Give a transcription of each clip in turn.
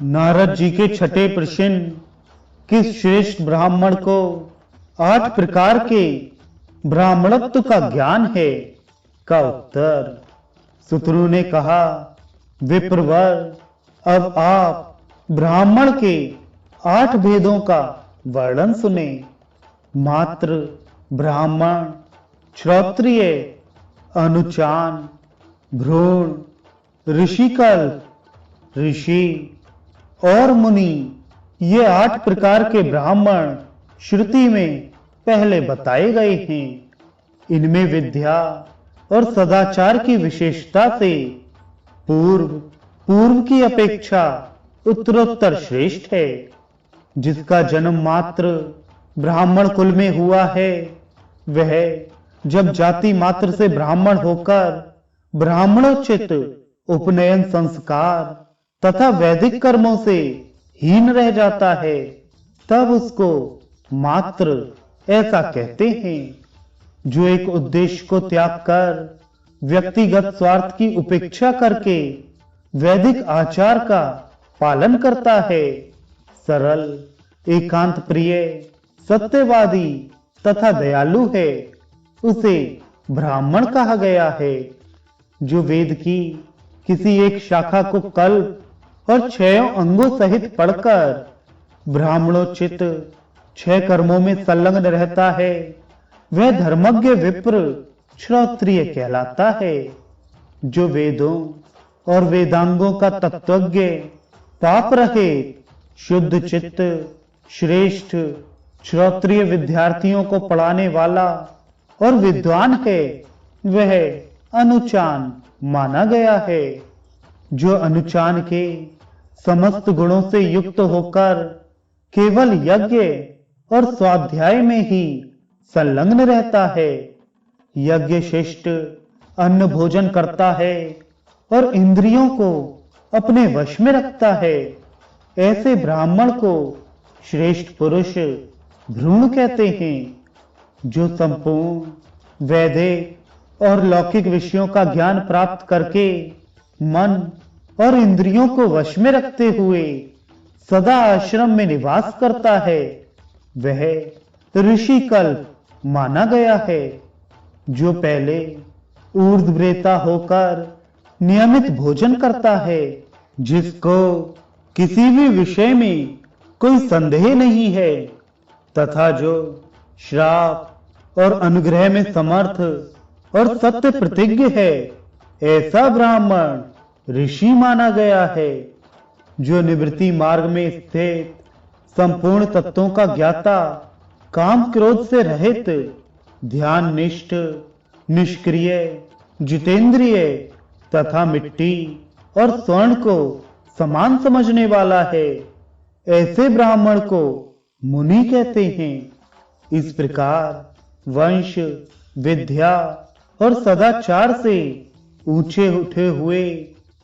नारद जी के छठे प्रश्न, किस श्रेष्ठ ब्राह्मण को 8 प्रकार के ब्राह्मणत्व का ज्ञान है, का उत्तर। सुतरु ने कहा, विप्रवर, अब आप ब्राह्मण के 8 भेदों का वर्णन सुने। मात्र ब्राह्मण, श्रोत्रिय, अनुचान, भ्रूण, ऋषिकल्प, ऋषि और मुनि, ये 8 प्रकार के ब्राह्मण श्रुति में पहले बताए गए हैं। इनमें विद्या और सदाचार की विशेषता से पूर्व की अपेक्षा उत्तरोत्तर श्रेष्ठ है। जिसका जन्म मात्र ब्राह्मण कुल में हुआ है, वह जब जाति मात्र से ब्राह्मण होकर ब्राह्मणोचित उपनयन संस्कार तथा वैदिक कर्मों से हीन रह जाता है, तब उसको मात्र ऐसा कहते हैं। जो एक उद्देश्य को त्याग कर व्यक्तिगत स्वार्थ की उपेक्षा करके वैदिक आचार का पालन करता है, सरल, एकांत प्रिय, सत्यवादी तथा दयालु है, उसे ब्राह्मण कहा गया है। जो वेद की किसी एक शाखा को कल्प और 6 अंगों सहित पढ़कर ब्राह्मणोचित 6 कर्मों में संलग्न रहता है, वह धर्मज्ञ विप्र श्रोत्रिय कहलाता है। जो वेदों और वेदांगों का तत्वज्ञ, पाप रहित, शुद्ध चित्त, श्रेष्ठ श्रोत्रिय विद्यार्थियों को पढ़ाने वाला और विद्वान है, वह अनुचान माना गया है। जो अनुचान के समस्त गुणों से युक्त होकर केवल यज्ञ और स्वाध्याय में ही संलग्न रहता है, यज्ञ शिष्ट अन्न भोजन करता है और इंद्रियों को अपने वश में रखता है, ऐसे ब्राह्मण को श्रेष्ठ पुरुष भ्रूण कहते हैं। जो संपूर्ण वैदिक और लौकिक विषयों का ज्ञान प्राप्त करके मन और इंद्रियों को वश में रखते हुए सदा आश्रम में निवास करता है, वह ऋषिकल्प माना गया है। जो पहले ऊर्ध्वरेता होकर नियमित भोजन करता है, जिसको किसी भी विषय में कोई संदेह नहीं है, तथा जो श्राप और अनुग्रह में समर्थ और सत्य प्रतिज्ञ है, ऐसा ब्राह्मण ऋषि माना गया है। जो निवृत्ति मार्ग में स्थित संपूर्ण तत्वों का ज्ञाता, काम क्रोध से रहित, ध्यान निष्ठ, निष्क्रिय, जितेंद्रिय तथा मिट्टी और स्वर्ण को समान समझने वाला है, ऐसे ब्राह्मण को मुनि कहते हैं। इस प्रकार वंश, विद्या और सदाचार से ऊंचे उठे हुए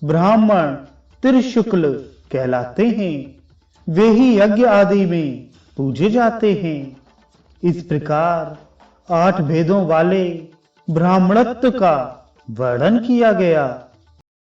ब्राह्मण त्रिशुक्ल कहलाते हैं। वे ही यज्ञ आदि में पूजे जाते हैं। इस प्रकार 8 भेदों वाले ब्राह्मणत्व का वर्णन किया गया।